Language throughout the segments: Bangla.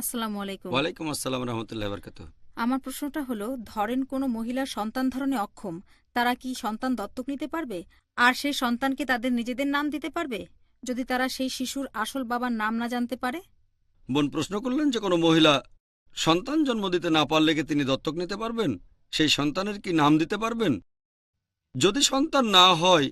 আসসালামু আলাইকুম। ওয়ালাইকুম আসসালাম রহমতুল্লাহ বরকাত। আমার প্রশ্নটা হলো, ধরেন কোনো মহিলার সন্তান ধারণে অক্ষম, তারা কি সন্তান দত্তক নিতে পারবে? আর সেই সন্তানকে তাদের নিজেদের নাম দিতে পারবে, যদি তারা সেই শিশুর আসল বাবার নাম না জানতে পারে? বোন প্রশ্ন করলেন যে কোনো মহিলা সন্তান জন্ম দিতে না পারলে কি তিনি দত্তক নিতে পারবেন, সেই সন্তানের কি নাম দিতে পারবেন? যদি সন্তান না হয়,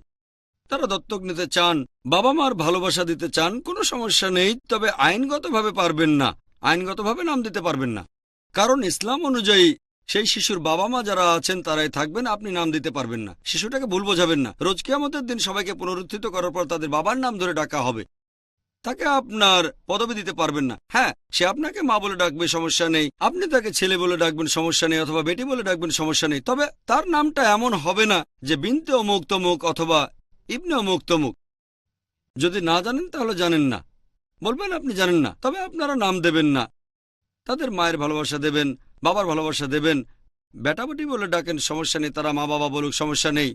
তারা দত্তক নিতে চান, বাবা মার ভালোবাসা দিতে চান, কোনো সমস্যা নেই, তবে আইনগতভাবে পারবেন না, আইনগতভাবে নাম দিতে পারবেন না। কারণ ইসলাম অনুযায়ী সেই শিশুর বাবা মা যারা আছেন তারাই থাকবেন, আপনি নাম দিতে পারবেন না। শিশুটাকে ভুল বোঝাবেন না। রোজ কিয়ামতের দিন সবাইকে পুনরুত্থিত করার পর তাদের বাবার নাম ধরে ডাকা হবে, তাকে আপনার পদবি দিতে পারবেন না। হ্যাঁ, সে আপনাকে মা বলে ডাকবে, সমস্যা নেই, আপনি তাকে ছেলে বলে ডাকবেন, সমস্যা নেই, অথবা বেটি বলে ডাকবেন, সমস্যা নেই, তবে তার নামটা এমন হবে না যে বিনতে অমুক তমুক অথবা ইবনে অমুক তমুক। যদি না জানেন তাহলে জানেন না, বলবেন আপনি জানেন না, তবে আপনারা নাম দেবেন না। তাদের মায়ের ভালোবাসা দেবেন, বাবার ভালোবাসা দেবেন, বেটা বেটি বলে ডাকেন, সমস্যা নেই, তারা মা বাবা বলুক, সমস্যা নেই,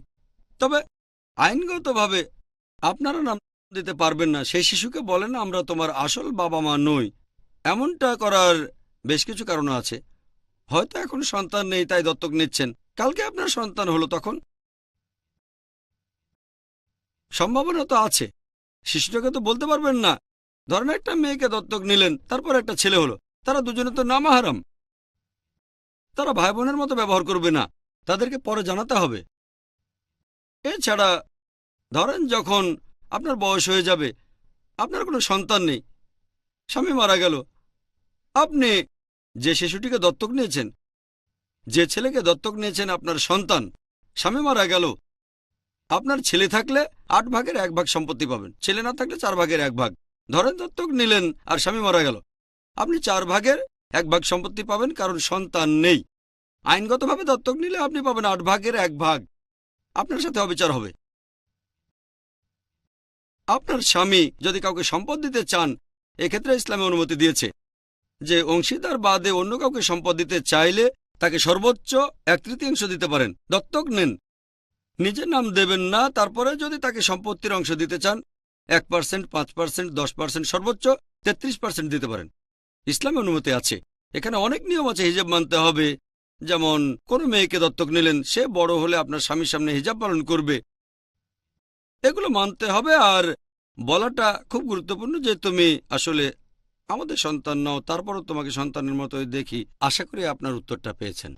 তবে আইনগতভাবে আপনারা নাম দিতে পারবেন না। সেই শিশুকে বলেন আমরা তোমার আসল বাবা মা নই। এমনটা করার বেশ কিছু কারণ আছে। হয়তো এখন সন্তান নেই তাই দত্তক নিচ্ছেন, কালকে আপনার সন্তান হলো, তখন সম্ভাবনা তো আছে। শিশুটাকে তো বলতে পারবেন না। ধরেন একটা মেয়েকে দত্তক নিলেন, তারপর একটা ছেলে হলো, তারা দুজনে তো নামাহারাম, তারা ভাই বোনের মতো ব্যবহার করবে না, তাদেরকে পরে জানাতে হবে। এছাড়া ধরেন যখন আপনার বয়স হয়ে যাবে, আপনার কোনো সন্তান নেই, স্বামী মারা গেল, আপনি যে শিশুটিকে দত্তক নিয়েছেন, যে ছেলেকে দত্তক নিয়েছেন আপনার সন্তান, স্বামী মারা গেল, আপনার ছেলে থাকলে 8 ভাগের 1 ভাগ সম্পত্তি পাবেন, ছেলে না থাকলে 4 ভাগের 1 ভাগ। ধরেন দত্তক নিলেন আর স্বামী মারা গেল, আপনি 4 ভাগের 1 ভাগ সম্পত্তি পাবেন, কারণ সন্তান নেই। আইনগতভাবে দত্তক নিলে আপনি পাবেন 8 ভাগের 1 ভাগ, আপনার সাথে অবিচার হবে। আপনার স্বামী যদি কাউকে সম্পদ দিতে চান, এক্ষেত্রে ইসলামে অনুমতি দিয়েছে যে অংশীদার বাদে অন্য কাউকে সম্পদ দিতে চাইলে তাকে সর্বোচ্চ 1/3 দিতে পারেন। দত্তক নেন, নিজের নাম দেবেন না, তারপরে যদি তাকে সম্পত্তির অংশ দিতে চান 1%, 5%, 10%, সর্বোচ্চ 33% দিতে পারেন। ইসলামে অনুমতি আছে। এখানে অনেক নিয়ম আছে, হিজাব মানতে হবে। যেমন কোনো মেয়েকে দত্তক নিলেন, সে বড় হলে আপনার স্বামীর সামনে হিজাব পালন করবে, এগুলো মানতে হবে। আর বলাটা খুব গুরুত্বপূর্ণ যে তুমি আসলে আমাদের সন্তান নও, তারপরও তোমাকে সন্তানের মতোই দেখি। আশা করি আপনার উত্তরটা পেয়েছেন।